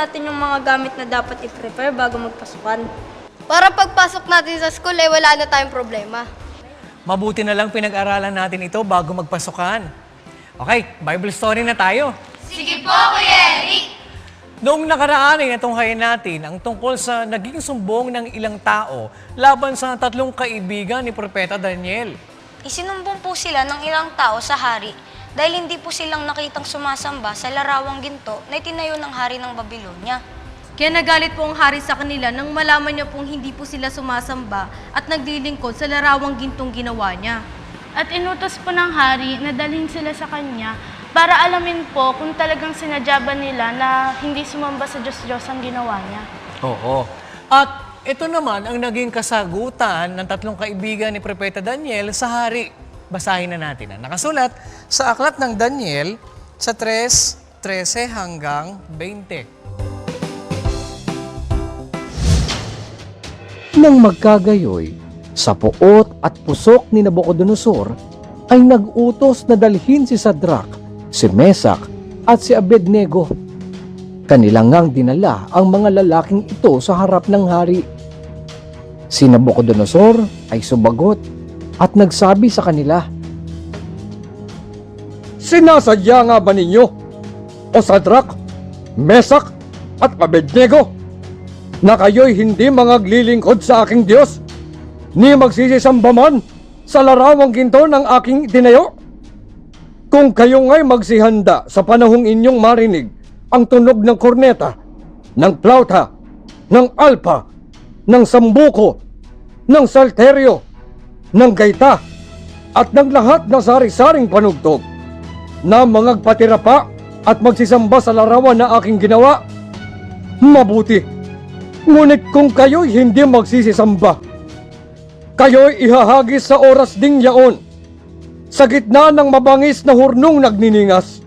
natin yung mga gamit na dapat i-prepare bago magpasukan. Para pagpasok natin sa school, wala na tayong problema. Mabuti na lang pinag-aralan natin ito bago magpasukan. Okay, Bible story na tayo. Sige po, Kuya Eric! Noong nakaraan ay natunghayan natin ang tungkol sa naging sumbong ng ilang tao laban sa 3 kaibigan ni Propeta Daniel. Isinumbong po sila ng ilang tao sa hari dahil hindi po silang nakitang sumasamba sa larawang ginto na itinayo ng hari ng Babylonia. Kaya nagalit po ang hari sa kanila nang malaman niya pong hindi po sila sumasamba at naglilingkod sa larawang gintong ginawa niya. At inutos po ng hari na dalhin sila sa kanya para alamin po kung talagang sinadya ba nila na hindi sumamba sa Diyos-Diyos ang ginawa niya. Oo. At ito naman ang naging kasagutan ng 3 kaibigan ni Propeta Daniel sa hari. Basahin na natin ang nakasulat sa aklat ng Daniel sa 3:13 hanggang 20. Nang magkagayoy, sa puot at pusok ni Nabucodonosor ay nag-utos na dalhin si Sadrach, si Mesach at si Abednego. Kanilang ngang dinala ang mga lalaking ito sa harap ng hari. Si Nabucodonosor ay sumagot at nagsabi sa kanila, Sinasadya nga ba ninyo, o Sadrach, Mesach at Abednego, na kayo'y hindi mangaglilingkod sa aking Diyos, ni magsisisamba man sa larawang ginto ng aking tinayo? Kung kayo nga'y magsihanda sa panahong inyong marinig ang tunog ng korneta, ng plauta, ng alpa, ng sambuko, ng salteryo, ng gaita, at ng lahat na sari-saring panugtog, na mangagpatira pa at magsisamba sa larawan na aking ginawa, mabuti. Ngunit kung kayo'y hindi magsisisamba, kayo'y ihahagis sa oras ding yaon, sa gitna ng mabangis na hurnong nagniningas.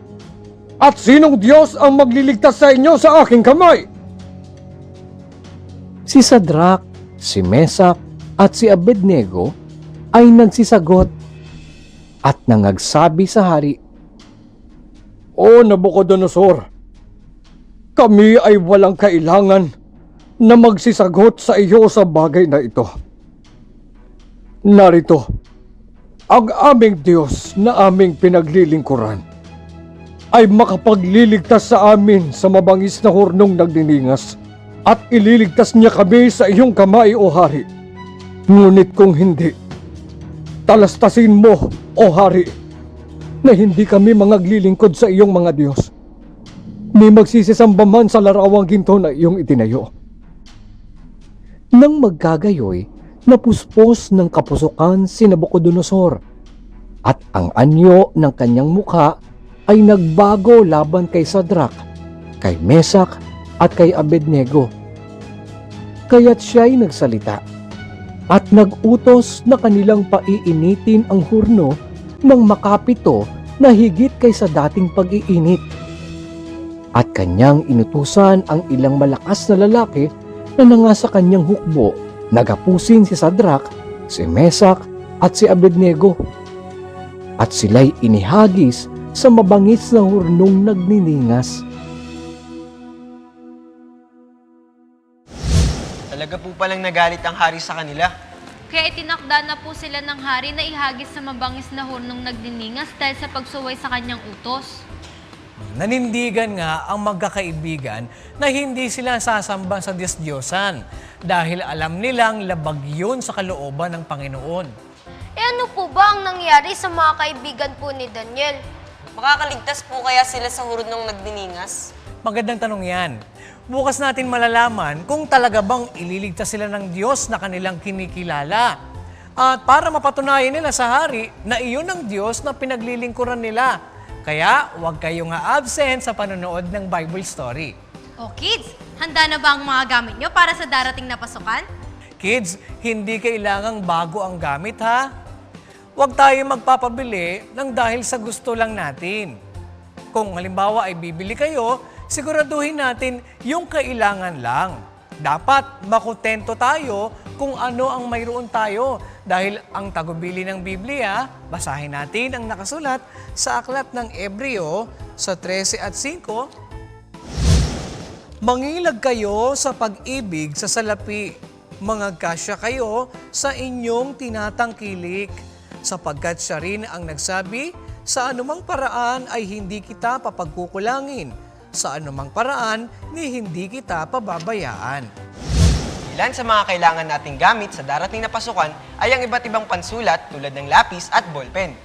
At sinong Diyos ang magliligtas sa inyo sa aking kamay? si Sadrach, si Mesach at si Abednego ay nagsisagot at nangagsabi sa hari, O Nabucodonosor, kami ay walang kailangan na magsisagot sa iyo sa bagay na ito. Narito, ang aming Diyos na aming pinaglilingkuran ay makapagliligtas sa amin sa mabangis na hurnong nagniningas at ililigtas niya kami sa iyong kamay, O Hari. Ngunit kung hindi, talastasin mo, O Hari, na hindi kami mangaglilingkod sa iyong mga Diyos, ni magsisisamba man sa larawang ginto na iyong itinayo. Nang magkagayoy, napuspos ng kapusukan si Nabucodonosor at ang anyo ng kanyang mukha ay nagbago laban kay Sadrach, kay Mesach at kay Abednego. Kaya't siya'y nagsalita at nag-utos na kanilang paiinitin ang hurno ng makapito na higit kaysa dating pag-iinit. At kanyang inutusan ang ilang malakas na lalaki na nangasa kanyang hukbo, nagapusin si Sadrach, si Mesach at si Abednego. At sila'y inihagis sa mabangis na hurnong nagniningas. Talaga po palang nagalit ang hari sa kanila. Kaya itinakda na po sila ng hari na ihagis sa mabangis na hurnong nagniningas dahil sa pagsuway sa kanyang utos. Nanindigan nga ang magkakaibigan na hindi sila sasamba sa Diyos-Diyosan dahil alam nilang labag yun sa kalooban ng Panginoon. Ano po ba ang nangyari sa mga kaibigan po ni Daniel? Makakaligtas po kaya sila sa hurnong nagdiningas? Magandang tanong yan. Bukas natin malalaman kung talaga bang ililigtas sila ng Diyos na kanilang kinikilala. At para mapatunayan nila sa hari na iyon ang Diyos na pinaglilingkuran nila. Kaya huwag kayong absent sa panonood ng Bible story. O kids, handa na ba ang mga gamit nyo para sa darating na pasukan? Kids, hindi kailangang bago ang gamit ha. Huwag tayo magpapabili ng dahil sa gusto lang natin. Kung halimbawa ay bibili kayo, siguraduhin natin yung kailangan lang. Dapat makutento tayo kung ano ang mayroon tayo dahil ang tagubili ng Biblia, basahin natin ang nakasulat sa aklat ng Hebreo sa 13 at 5. Mangilag kayo sa pag-ibig sa salapi. Mangagkasya kayo sa inyong tinatangkilik, sapagkat siya rin ang nagsabi, sa anumang paraan ay hindi kita papagkukulangin, sa anumang paraan ni hindi kita pababayaan. Ilan sa mga kailangan nating gamit sa darating na pasukan ay ang iba't ibang pansulat tulad ng lapis at ballpen.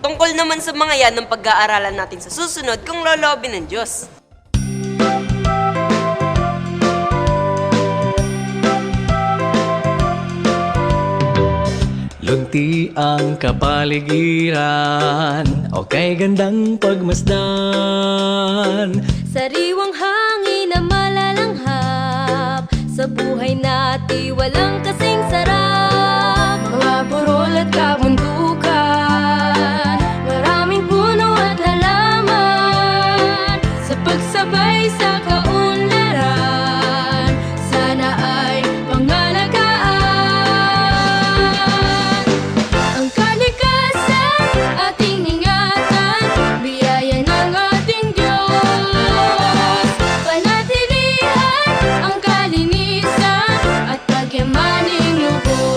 Tungkol naman sa mga yan ng pag-aaralan natin sa susunod kung loloobin ng Diyos. Lunti ang kapaligiran, o kay gandang pagmasdan. Sariwang hangin na malalanghap, sa buhay natin walang kasing sarap. Mga burol at kabundukan, maraming puno at halaman, sa pagsabay sa kaunlaran, sana ay pangalagaan. Ang kalikasan ating ingatan, biyaya ng ating Diyos. Panatilihan ang kalinisan at pagyamaning lubos.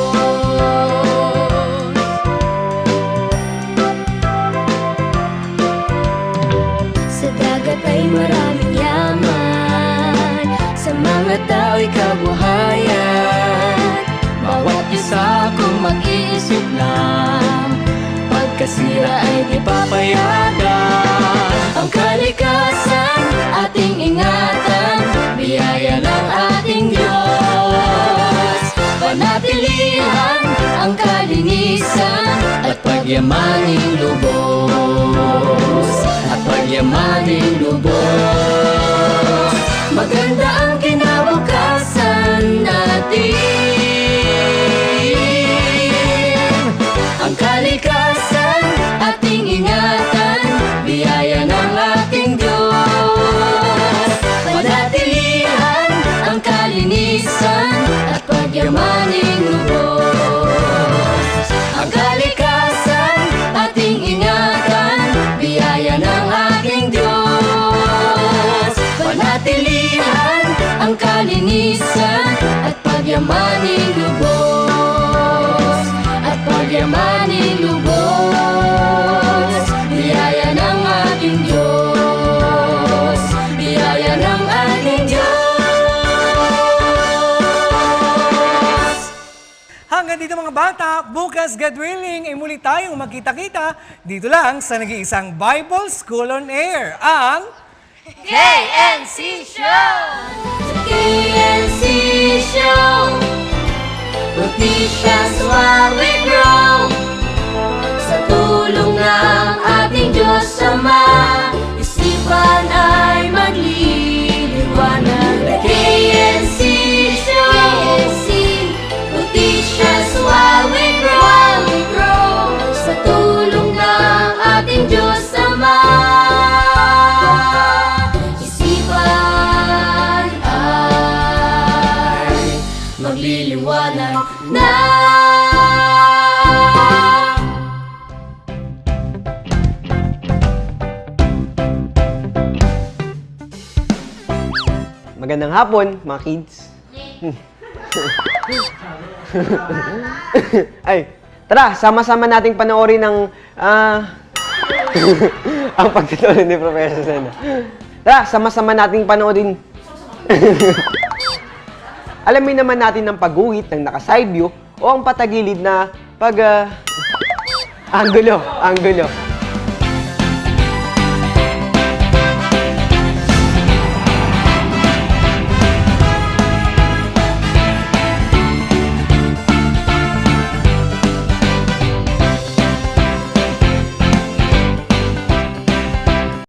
Sa dagat ay maraming yaman, sa mga tao'y kabuhayan. Bawat isa kung mag-iisip lang, pagkasira ay di papayagan. Ang kalikasan ating ingatan, biyaya ng ating Diyos. Panatilihan ang kalinisan at pagyamaning lubos. At pagyamaning lubos. Maganda ang kinabukasan natin. Ang kalikasan ating ingatan, biyaya ng ating Diyos. Panatilihan ang kalinisan at pagyamaning lubos. Ang kalikasan ating ingatan, biyaya ng ating Diyos. Panatilihan ang kalinisan at pagyamaning lubos. At pagyamaning lubos. Biyaya ng ating Diyos. Biyaya ng ating Diyos. Hanggang dito mga bata, bukas God willing ay muli tayong magkita-kita dito lang sa nag-iisang Bible School on Air, ang KNC Show! KNC Show. Noticias while we grow. Sa tulong ng ating Diyos Ama, isipan ay magliliwanag. The KNC Show. KNC. Noticias while we grow. Sa tulong ng ating Diyos Ama, isipan ay magliliwanag na. Magandang hapon, mga kids. Ay, tara, sama-sama nating panoorin ang ang pagtuturo ni Professor Sena. Tara, sama-sama nating panoorin. Alamin naman natin ang pagguhit ng naka-side view o ang patagilid na angulo.